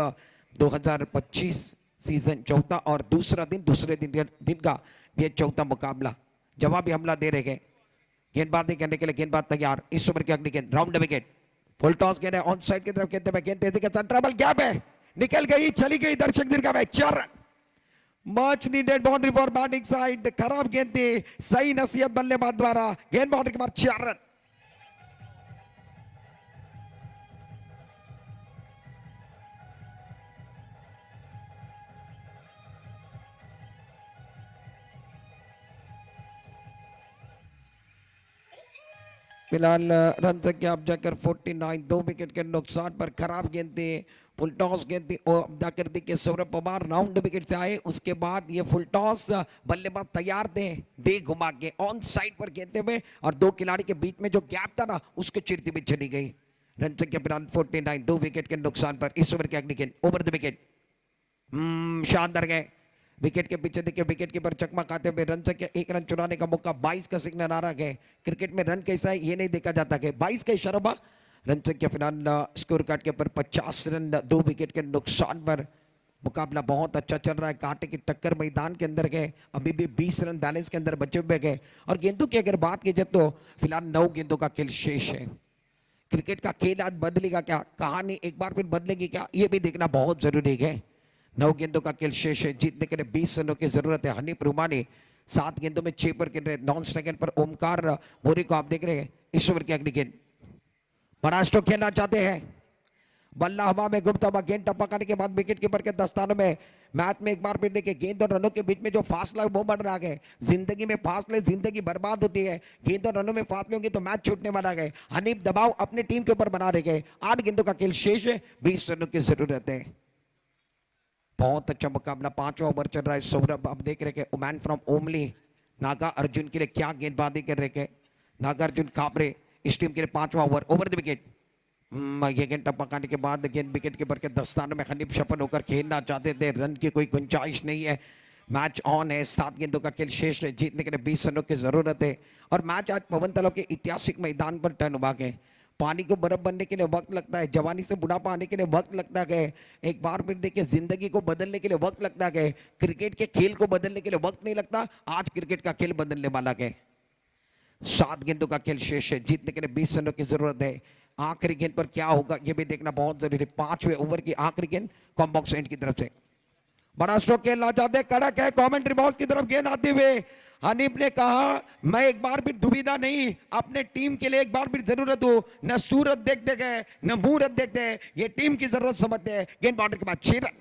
2025 सीजन चौथा और दूसरे दिन का ये चौथा मुकाबला। जवाबी हमला दे रहे हैं, गेंदबाजी करने के लिए गेंदबाज तैयार। इस ओवर की अगली गेंद राउंड विकेट, फुल टॉस गेंद है, ऑन साइड की तरफ खेलते हुए गेंद तेजी के साथ ट्रबल गैप है, निकल गई, चली गई दर्शक दीर्घा में 4 run. Much needed boundary for batting side, खराब गेंद थी, सही नसीहत बल्लेबाज द्वारा, गेंद बाउंड्री के बाद 4 रन। फिलहाल रन संख्या अब जाकर 49, 2 विकेट के नुकसान पर, खराब गेंद थी, फुल टॉस गेंद थी, और जाकर देखिए सौरभ पवार राउंड विकेट से आए, उसके बाद ये फुल टॉस बल्लेबाज तैयार थे, दे घुमा के ऑन साइड पर खेलते हुए और दो खिलाड़ी के बीच में जो गैप था ना उसको चिरती हुई चली गई। रन संख्या फिलहाल 49, 2 विकेट के नुकसान पर। इस ओवर की अगली गेंद ओवर द विकेट, शानदार गए, विकेट के पीछे देखिए विकेट कीपर चकमा खाते हुए, रन संख्या 1 रन चुराने का मौका, 22 का सिग्नल आ रहा है। क्रिकेट में रन कैसा है ये नहीं देखा जाता है, 22 का इशारा बा। रन संख्या फिलहाल स्कोर कार्ड के ऊपर 50 रन, 2 विकेट के नुकसान पर। मुकाबला बहुत अच्छा चल रहा है, कांटे की टक्कर मैदान के अंदर गए, अभी भी 20 रन बैलेंस के अंदर बचे हुए गए। और गेंदों की अगर बात की जाए तो फिलहाल 9 गेंदों का खेल शेष है। क्रिकेट का खेल आज बदलेगा क्या, कहानी एक बार फिर बदलेगी क्या, ये भी देखना बहुत जरूरी है। 9 गेंदों का खेल शेष है, जीतने के लिए 20 रनों की जरूरत है। हनीफ रुमानी 7 गेंदों में 6 पर खेल रहे, नॉन स्ट्राइकर पर ओमकार मोरे को आप देख रहे हैं। इस ओवर की अगली गेंद, बड़ा स्ट्रोक खेलना चाहते हैं, बल्ला हवा में घूमता हुआ, गेंद टप्पा करने के बाद विकेट कीपर के दस्तानों में। मैच में एक बार फिर देखिए गेंद और रनों के बीच में जो फासला है वो बढ़ रहा है। जिंदगी में फासले, जिंदगी बर्बाद होती है, गेंद और रनों में फासले होंगे तो मैच छूटने वाला है। हनीफ दबाव अपने टीम के ऊपर बना रहे गए, 8 गेंदों का खेल शेष है, 20 रनों की जरूरत है। बहुत अच्छा मुकाबला, 5वां ओवर चल रहा है। सौरभ आप देख रहे हैं, ओमैन फ्रॉम ओमली नागा अर्जुन के लिए क्या गेंदबाजी कर रहे हैं, नागा अर्जुन काबरे इस टीम के लिए 5वां ओवर, ओवर द विकेट। ये गेंद टप्पा खाने के बाद गेंद विकेट कीपर के दस्तानों में, हनीफ सफल होकर खेलना चाहते थे, रन की कोई गुंजाइश नहीं है। मैच ऑन है, 7 गेंदों का खेल शेष है, जीतने के लिए 20 रनों की जरूरत है। और मैच आज पवन तलाव के ऐतिहासिक मैदान पर टर्न हुआ है। पानी को बर्फ बनने के लिए वक्त लगता है, जवानी से बुढ़ापा आने के लिए वक्त लगता है, एक बार फिर देखिए जिंदगी को बदलने के लिए वक्त लगता है, क्रिकेट के खेल को बदलने के लिए वक्त नहीं लगता। आज क्रिकेट का खेल बदलने वाला है। 7 गेंदों का खेल शेष है, जीतने के लिए 20 रनों की जरूरत है। आखिरी गेंद पर क्या होगा ये भी देखना बहुत जरूरी है। 5वें ओवर की आखिरी गेंद कॉम्बॉक्स एंड की तरफ से, बड़ा स्ट्रोक खेलना चाहते, कड़क है, कमेंट्री बॉक्स की तरफ गेंद आते हुए हनीफ ने कहा मैं एक बार भी दुविधा नहीं, अपने टीम के लिए एक बार भी जरूरत हो, न सूरत देखते गए न मुहूर्त देखते हैं, ये टीम की जरूरत समझते हैं। गेंद बाउंड्री के बाद 6 रन।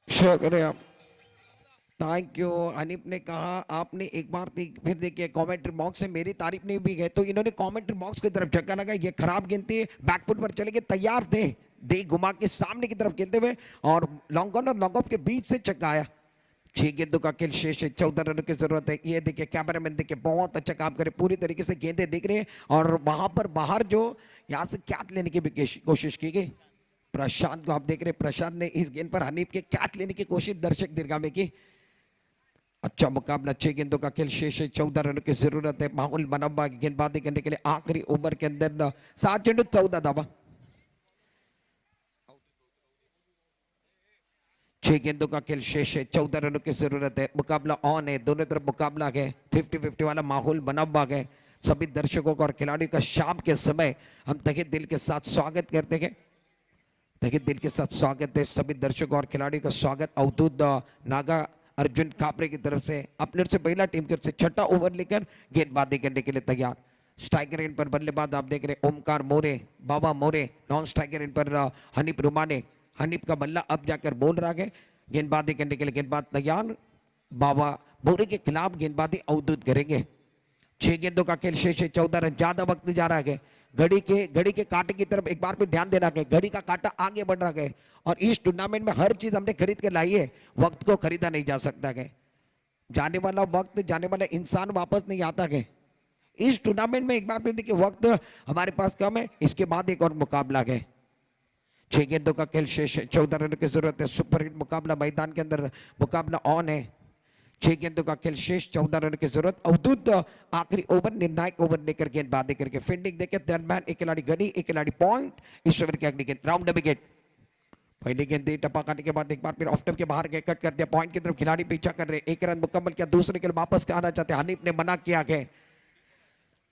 शुक्रिया, थैंक यू। हनीफ ने कहा आपने एक बार फिर देखिए कमेंट्री बॉक्स से मेरी तारीफ नहीं भी है, तो इन्होंने कमेंट्री बॉक्स की तरफ झटका लगा, ये खराब गेंद थी, बैकफुट पर चले गए, तैयार थे, दे घुमा के सामने की तरफ खेलते हुए और लॉन्ग ऑन और लॉन्ग ऑफ के बीच से चक्का आया। 6 गेंदों का खेल शेष है, 14 रनों की जरूरत है। ये देखिए कैमरामैन देखिए बहुत अच्छा काम करे, पूरी तरीके से गेंदें दिख रही हैं और वहां पर बाहर जो यहाँ से कैच लेने की भी कोशिश की गई। प्रशांत को आप देख रहे हैं, प्रशांत ने इस गेंद पर हनीफ के कैच लेने की कोशिश दर्शक दीर्घा में की। अच्छा मुकाबला, 6 गेंदों का खेल शेष है, 14 रनों की जरूरत है। माहौल बना हुआ गेंदबाजी करने के लिए आखिरी ओवर के अंदर 7 चेंडू 14 धावा। 6 गेंदों का खेल शेष है, 14 रनों की जरूरत है। मुकाबला ऑन है, दोनों तरफ मुकाबला है, 50-50 वाला माहौल बना हुआ है। सभी दर्शकों को और खिलाड़ियों का शाम के समय हम तहे दिल के साथ स्वागत करते हैं, तहे दिल के साथ स्वागत है सभी दर्शकों और खिलाड़ियों का स्वागत। अवधूत नागा अर्जुन कापरे की तरफ से अपने ओर से पहला टीम की ओर से 6ठा ओवर लेकर गेंदबाजी करने के लिए तैयार। स्ट्राइकर एंड पर बल्लेबाज आप देख रहे ओमकार मोरे, बाबा मोरे। नॉन स्ट्राइकर एंड पर हनीफ रुमाने। हनीफ का बल्ला अब जाकर बोल रहा है। गेंदबाजी करने के लिए गेंदबाज तैयार। बाबा मोरे के खिलाफ गेंदबाजी अवधूत करेंगे। 6 गेंदों का खेल शेष है, 14 रन। ज्यादा वक्त जा रहा है। घड़ी के कांटे की तरफ एक बार फिर ध्यान देना है। घड़ी का कांटा आगे बढ़ रहा है और इस टूर्नामेंट में हर चीज हमने खरीद के लाई है। वक्त को खरीदा नहीं जा सकता है। जाने वाला वक्त, जाने वाला इंसान वापस नहीं आता है। इस टूर्नामेंट में एक बार फिर देखिए वक्त हमारे पास कम है। इसके बाद एक और मुकाबला है। 6 गेंदों का खेल शेष है, 14 रन की जरूरत है। सुपर हिट मुकाबला मैदान के अंदर मुकाबला ऑन है। 6 गेंदों का खेल शेष, 14 रन की जरूरत। अवधूत आखिरी ओवर, निर्णायक ओवर लेकर गेंदबाजी करके फील्डिंग देके दरम्यान एक खिलाड़ी गनी, एक खिलाड़ी पॉइंट। इस ओवर की अगली गेंद राउंड द विकेट। पहली गेंद दी, टप्पा काटने के बाद एक बार फिर ऑफ स्टंप के बाहर गए, कट कर दिया। पॉइंट की तरफ खिलाड़ी पीछा कर रहे। 1 रन मुकम्मल किया, दूसरे के लिए वापस आना चाहते। हनीफ ने मना किया गया।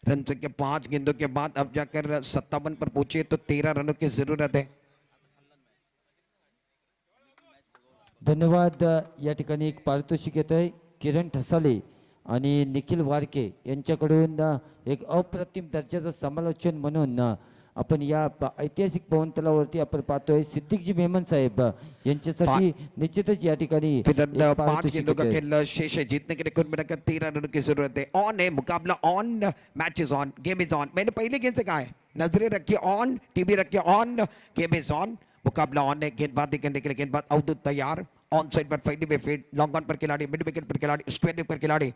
रन संख्या 5 गेंदों के बाद अब जाकर 57 पर पहुंचे तो 13 रनों की जरूरत है। धन्यवाद। या ठिकाणी एक पारितोषिक येत आहे किरण ठसाले आणि निखिल वारके यांच्याकडून एक अप्रतिम दर्जाचं समालोचन म्हणून आपण या ऐतिहासिक पवन तलावावरती आपण पाहतोय सिद्दीकजी मेमन साहेब यांच्यासाठी निश्चितच या ठिकाणी 5 गेंदों का खेल शेष है। जीतने के लिए कुल मिलाकर 13 रनों की जरूरत है। ऑन है मुकाबला, on, match is on, game is on. मैंने पहले गेंद से कहा है नजरें रखिए ऑन, टीवी रखिए ऑन, गेम इज ऑन। मुकाबला ऑन है। गेंदबाजी करने के लिए गेंदबाज अवधूत तैयार। ऑन साइड पर फील्डिंग में फील्ड, लॉन्ग ऑन पर खिलाड़ी, मिड विकेट पर खिलाड़ी, स्क्वायर पर खिलाड़ी।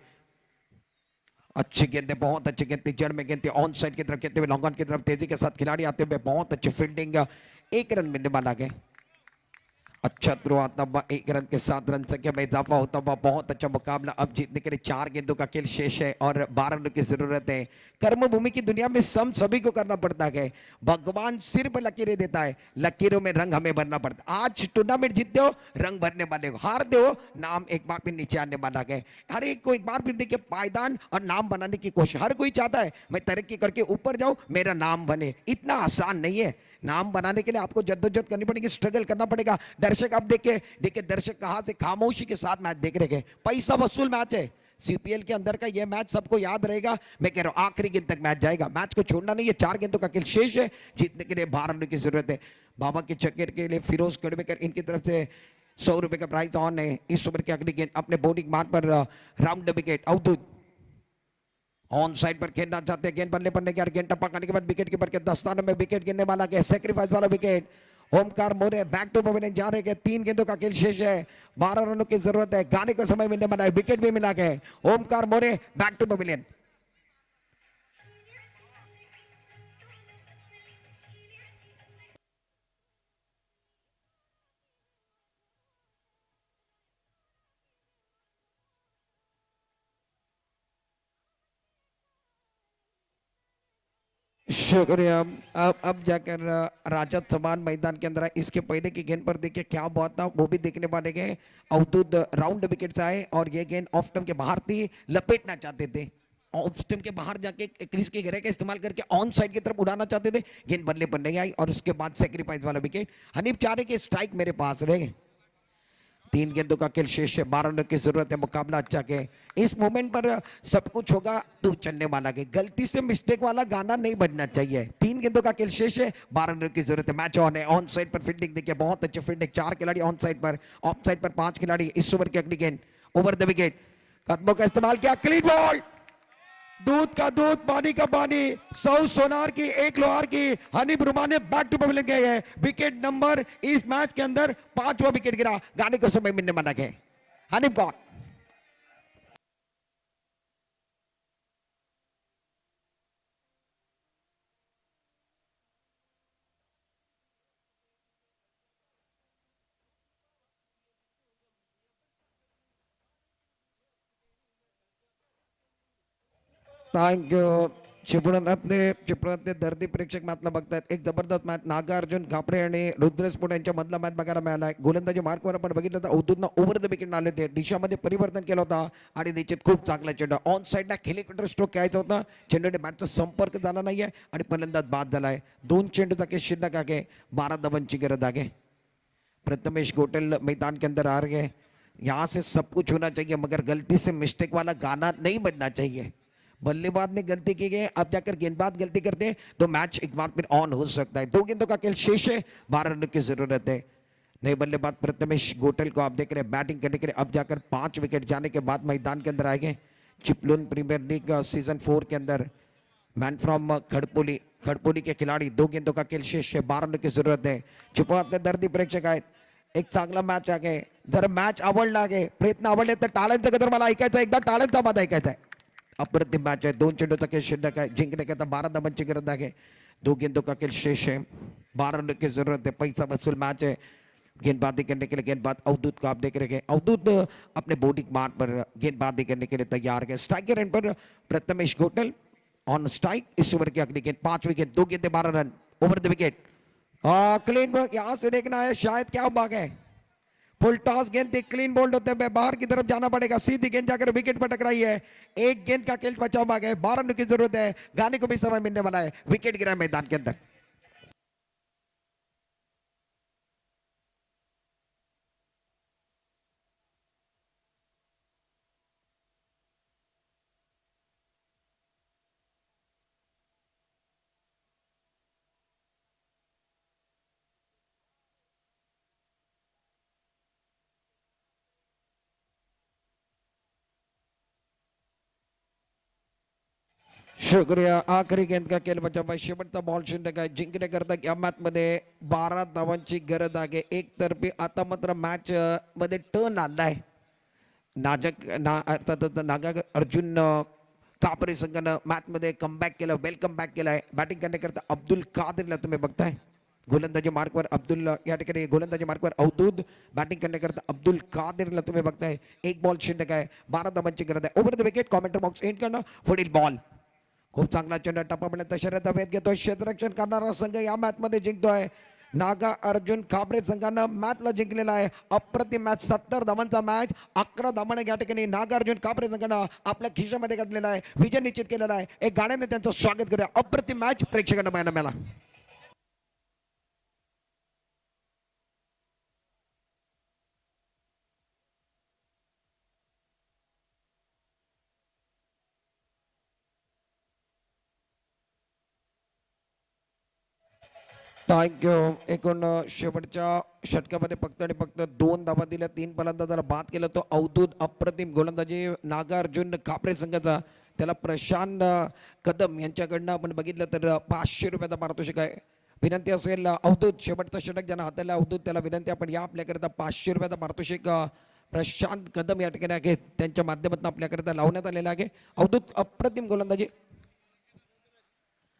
अच्छी गेंद है, बहुत अच्छी गेंद थी। जड़ में गेंद थी, ऑन साइड की तरफ खेलते हुए लॉन्ग ऑन की तरफ तेजी के साथ खिलाड़ी आते हुए बहुत अच्छी फील्डिंग। 1 रन मिलने वाला है। अच्छा थ्रो आता हुआ 1 रन के साथ रन संख्या में इजाफा होता हुआ बहुत अच्छा मुकाबला। अब जीतने के लिए 4 गेंदों का खेल शेष है और 12 रनों की जरूरत है। कर्मभूमि की दुनिया में सभी को करना पड़ता है। भगवान सिर्फ लकीरें देता है, लकीरों में रंग हमें भरना पड़ता है। आज टूर्नामेंट जीतते हो, रंग भरने वाले हो। हारते हो, नाम एक बार फिर नीचे आने वाला है। हर एक को एक बार फिर देखिए पायदान और नाम बनाने की कोशिश। हर कोई चाहता है मैं तरक्की करके ऊपर जाऊं, मेरा नाम बने। इतना आसान नहीं है। नाम बनाने के लिए आपको जद्दोजहद करनी पड़ेगी, स्ट्रगल करना पड़ेगा। दर्शक अब देखिए दर्शक कहां से खामोशी के साथ मैच देख रहे हैं। पैसा वसूल मैच है। सीपीएल के अंदर का यह मैच सबको याद रहेगा। मैं कह रहा हूं आखिरी गेंद तक मैच जाएगा, मैच को छोड़ना नहीं है। 4 गेंदों का खेल शेष है। जीतने के लिए 12 रन की जरूरत है। बाबा के चक्कर के लिए फिरोज कड़वेकर, इनकी तरफ से 100 रुपए का प्राइज ऑन है। इस ओवर की अगली गेंद अपने बॉलिंग मार्क पर round the wicket. Avdhoot on side पर खेलना चाहते हैं। गेंद बल्ले पर नहीं, गेंद टप्पा करने के बाद विकेट कीपर के दस्ताने में विकेट गिरने वाला है। सैक्रिफाइस वाला wicket. Omkar More back to pavilion जा रहे हैं। 3 गेंदों का खेल शेष है, 12 रनों की जरूरत है। गाने का समय मिलने वाला है, विकेट भी मिला है। Omkar More back to pavilion. शुक्रिया। अब जाकर राजद समान मैदान के अंदर आए। इसके पहले की गेंद पर देखिए क्या बात था, वो भी देखने वाले गए। अवधूत राउंड विकेट से आए और ये गेंद ऑफ स्टंप के बाहर थी, लपेटना चाहते थे। ऑफ स्टंप के बाहर जाके क्रीज के घेरे का इस्तेमाल करके ऑन साइड की तरफ उड़ाना चाहते थे। गेंद बल्ले पर नहीं आई और उसके बाद सेक्रीफाइस वाला विकेट। हनीफ चाह रहे कि स्ट्राइक मेरे पास रहे। 3 गेंदों का खेल शेष है, 12 रनों की जरूरत है। मुकाबला अच्छा के इस मोमेंट पर सब कुछ होगा तो चलने वाला है। गलती से मिस्टेक वाला गाना नहीं बजना चाहिए। 3 गेंदों का खेल शेष है, 12 रनों की जरूरत है। मैच ऑन है। ऑन साइड पर फील्डिंग देखिए, बहुत अच्छी फील्डिंग। 4 खिलाड़ी ऑन साइड पर, ऑफ साइड पर 5 खिलाड़ी। इस ओवर की अगली गेंद ओवर द विकेट। कदमों का इस्तेमाल किया, क्लीन बॉल। दूध का दूध, पानी का पानी। 100 सोनार की, 1 लोहार की। हनीफ रुमाने बैक टू पवेलियन गए हैं। विकेट नंबर इस मैच के अंदर 5वां विकेट गिरा। गाने को समय मिलने वाला है। हनीफ गॉन। Thank you. चिपळूणतले दर्दी प्रेक्षक मॅचला बघतायत. एक जबरदस्त मॅच नागार्जुन घापरे आणि रुद्रस्फोट यांच्या मधला मॅच बघायला मिळाला. गोलंदाजी मार्कवर आपण बघितलं तर अवधूतनं ओव्हर द विकेट आले ते दिशामध्ये परिवर्तन केलं होता आणि निश्चित खूप चांगला चेंडू ऑन साइडला हेलिकॉप्टर स्ट्रोक खेळायचा होता. चेंडूने बॅटचा संपर्क झाला नाहीये आणि फलंदाज बाद झालाय. 2 चेंडूचा के शिल्लक आहे. 12 धावांची गरज आहे. प्रथमेश गोटेल मैदान के अंदर आ रहे हैं. यहाँ से सब कुछ होना चाहिए मगर गलती से मिस्टेक वाला गाना नहीं बजना चाहिए. बल्लेबाज ने गलती की है, अब जाकर गेंदबाज गलती करते हैं तो मैच एक बार फिर ऑन हो सकता है। 2 गेंदों का खेल शेष है, 12 रन की जरूरत है। नए बल्लेबाज प्रथमेश गोटल को आप देख रहे हैं बैटिंग करने के लिए, अब जाकर 5 विकेट जाने के बाद मैदान के अंदर आएंगे। चिपलून प्रीमियर लीग सीजन 4 के अंदर मैन फ्रॉम खड़पोली के खिलाड़ी। 2 गेंदों का खेल शेष है, 12 रन की जरूरत है। चिपळूणचे दर्दी प्रेक्षक आहेत, एक चांगला मॅच आहे। जर मॅच आवडला आहे, प्रयत्न आवडले तर टाळ्यांचं गजर मला ऐकायचं आहे, एकदा टाळ्यांचा आवाज ऐकायचा आहे। अप्रतिम मॅच आहे, 2 चेंडूचा खेळ शिल्लक आहे, जिंकण्याकरता 12 धावांची गरज आहे। 2 गेंदों का खेल शेष है, 12 रन की जरूरत है। पैसा वसूल मैच है। गेंदबाजी करने के लिए गेंदबाज अवधूत को आप देख रहे हैं, अवधूत अपने बॉडी मार्क पर गेंदबाजी करने के लिए तैयार है। स्ट्राइक के रन पर प्रथमेश गोटल ऑन स्ट्राइक। इस ओवर की अगली गेंद 5 विकेट, 2 गेंदे 12 run over the wicket. Clean ball यहां से देखना है, शायद क्या भाग है, फुल टॉस गेंद थी, क्लीन बोल्ड होते हुए बाहर की तरफ जाना पड़ेगा। सीधी गेंद जाकर विकेट पर टकराई है। एक गेंद का खेल बचाव भाग है, 12 रन की जरूरत है। गाने को भी समय मिलने वाला है। विकेट गिरा मैदान के अंदर। शुक्रिया। आखरी गेंद का खेळ बचाव, शेवटचा बॉल शिल्लक आहे। जिंकण्याकरता या मॅच मध्ये 12 धावांची गरज आहे। एकतर्फी आता मात्र मॅच मध्ये टर्न आलाय। अर्थातच नागा अर्जुन कापरे संघानं मॅच मध्ये कमबॅक केलं, वेलकम बॅक केलाय। बॅटिंग करण्याकरता अब्दुल कादिरला तुम्ही बघताय, गोलंदाजी मार्कवर अब्दुल, या ठिकाणी गोलंदाजी मार्कवर अवधूत, बॅटिंग करण्याकरता अब्दुल कादिरला तुम्ही बघताय। एक बॉल शिल्लक आहे, 12 धावांची गरज आहे। Over the wicket, commentator box end करणं, पुढील बॉल। खूप चांगला चेंडू टप्पापर्यंत शर्यत हवेत घेतोय। क्षेत्ररक्षण करणारा संघ या मॅच मध्ये जिंकतोय। नागा अर्जुन काबरे संघानं मॅचला जिंकलेला आहे। अप्रतिम मॅच, 70 धावांचा मॅच, 11 धावांनी या ठिकाणी नागा अर्जुन काबरे संघानं आपल्या खिशामध्ये काढलेला आहे, विजय निश्चित केलेला आहे। एक गाण्याने त्यांचं स्वागत करूया। अप्रतिम मॅच प्रेक्षकांना पाहायला मिळाला। थँक्यू। एकूण शेवटच्या षटकामध्ये फक्त आणि फक्त 2 धावा दिल्या, 3 फलंदाजाला बाद केलं तो अवधूत। अप्रतिम गोलंदाजी नागार्जुन कापरे संघाचा, त्याला प्रशांत कदम यांच्याकडनं आपण बघितलं तर 500 रुपयाचा पारितोषिक आहे। विनंती असेल अवधूत, शेवटचा षटक ज्यांना हाताला अवधूत त्याला विनंती, आपण या आपल्याकरता 500 रुपयाचा पारितोषिक प्रशांत कदम या ठिकाणी आहे त्यांच्या माध्यमातून आपल्याकरता लावण्यात आलेला आहे। अवधूत अप्रतिम गोलंदाजी।